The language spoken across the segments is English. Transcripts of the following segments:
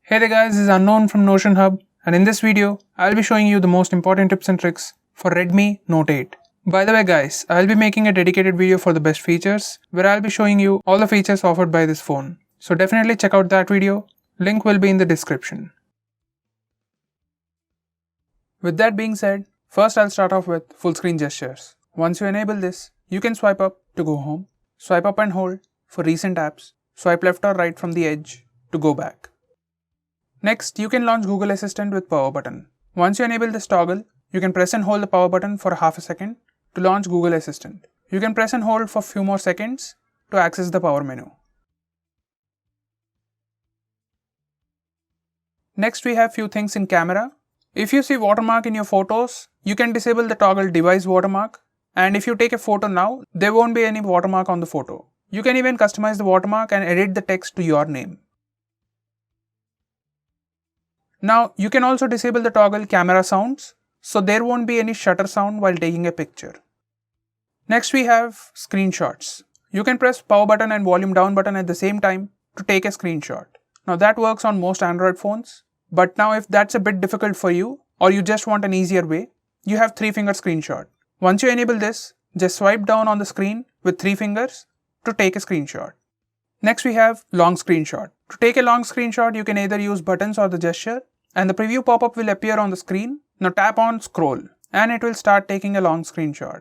Hey there guys, this is Unknown from Notion Hub, and in this video, I'll be showing you the most important tips and tricks for Redmi Note 8. By the way guys, I'll be making a dedicated video for the best features, where I'll be showing you all the features offered by this phone. So definitely check out that video, link will be in the description. With that being said, first I'll start off with full screen gestures. Once you enable this, you can swipe up to go home, swipe up and hold for recent apps, swipe left or right from the edge to go back. Next, you can launch Google Assistant with power button. Once you enable this toggle, you can press and hold the power button for half a second to launch Google Assistant. You can press and hold for few more seconds to access the power menu. Next, we have few things in camera. If you see watermark in your photos, you can disable the toggle device watermark, and if you take a photo now, there won't be any watermark on the photo. You can even customize the watermark and edit the text to your name. Now, you can also disable the toggle camera sounds, so there won't be any shutter sound while taking a picture. Next, we have screenshots. You can press power button and volume down button at the same time to take a screenshot. Now that works on most Android phones, but now if that's a bit difficult for you, or you just want an easier way, you have 3-finger screenshot. Once you enable this, just swipe down on the screen with 3 fingers to take a screenshot. Next, we have long screenshot. To take a long screenshot, you can either use buttons or the gesture, and the preview pop-up will appear on the screen. Now tap on scroll and it will start taking a long screenshot.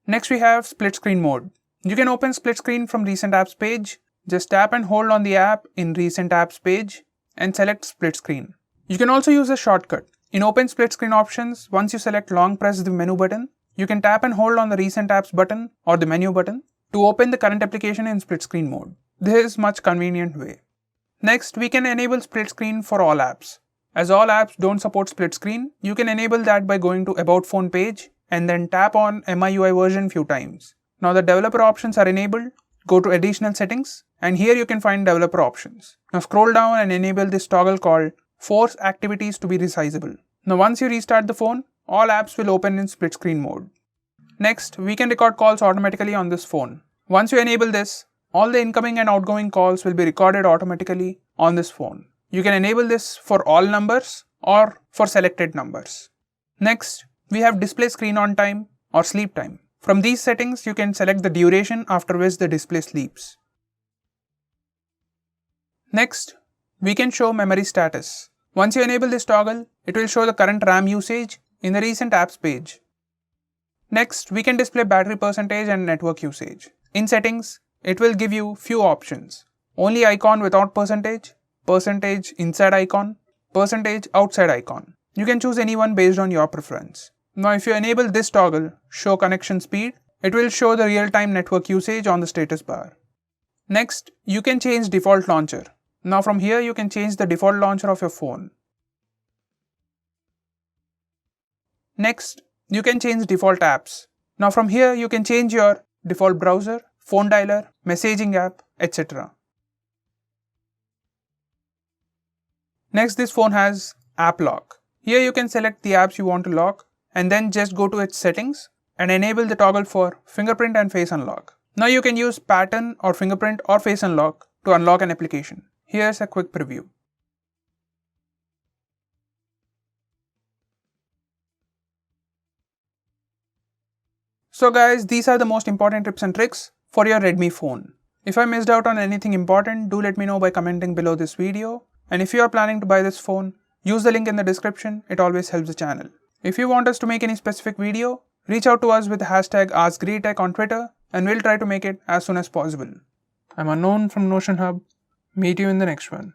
Next, we have split screen mode. You can open split screen from recent apps page. Just tap and hold on the app in recent apps page and select split screen. You can also use a shortcut. In open split screen options, once you select long press the menu button, you can tap and hold on the recent apps button or the menu button to open the current application in split screen mode. This is much convenient way. Next, we can enable split screen for all apps. As all apps don't support split screen, you can enable that by going to About Phone page and then tap on MIUI version few times. Now the developer options are enabled, go to additional settings and here you can find developer options. Now scroll down and enable this toggle called Force Activities to be Resizable. Now once you restart the phone, all apps will open in split screen mode. Next, we can record calls automatically on this phone. Once you enable this, all the incoming and outgoing calls will be recorded automatically on this phone. You can enable this for all numbers or for selected numbers. Next, we have display screen on time or sleep time. From these settings, you can select the duration after which the display sleeps. Next, we can show memory status. Once you enable this toggle, it will show the current RAM usage in the recent apps page. Next, we can display battery percentage and network usage. In settings, it will give you few options. Only icon without percentage, percentage inside icon, percentage outside icon. You can choose any one based on your preference. Now if you enable this toggle, show connection speed, it will show the real-time network usage on the status bar. Next, you can change default launcher. Now from here you can change the default launcher of your phone. Next, you can change default apps. Now from here you can change your default browser, phone dialer, messaging app, etc. Next, this phone has app lock. Here you can select the apps you want to lock and then just go to its settings and enable the toggle for fingerprint and face unlock. Now you can use pattern or fingerprint or face unlock to unlock an application. Here's a quick preview. So guys, these are the most important tips and tricks for your Redmi phone. If I missed out on anything important, do let me know by commenting below this video. And if you are planning to buy this phone, use the link in the description, it always helps the channel. If you want us to make any specific video, reach out to us with the hashtag AskGreeTech on Twitter and we'll try to make it as soon as possible. I'm Unknown from Notion Hub. Meet you in the next one.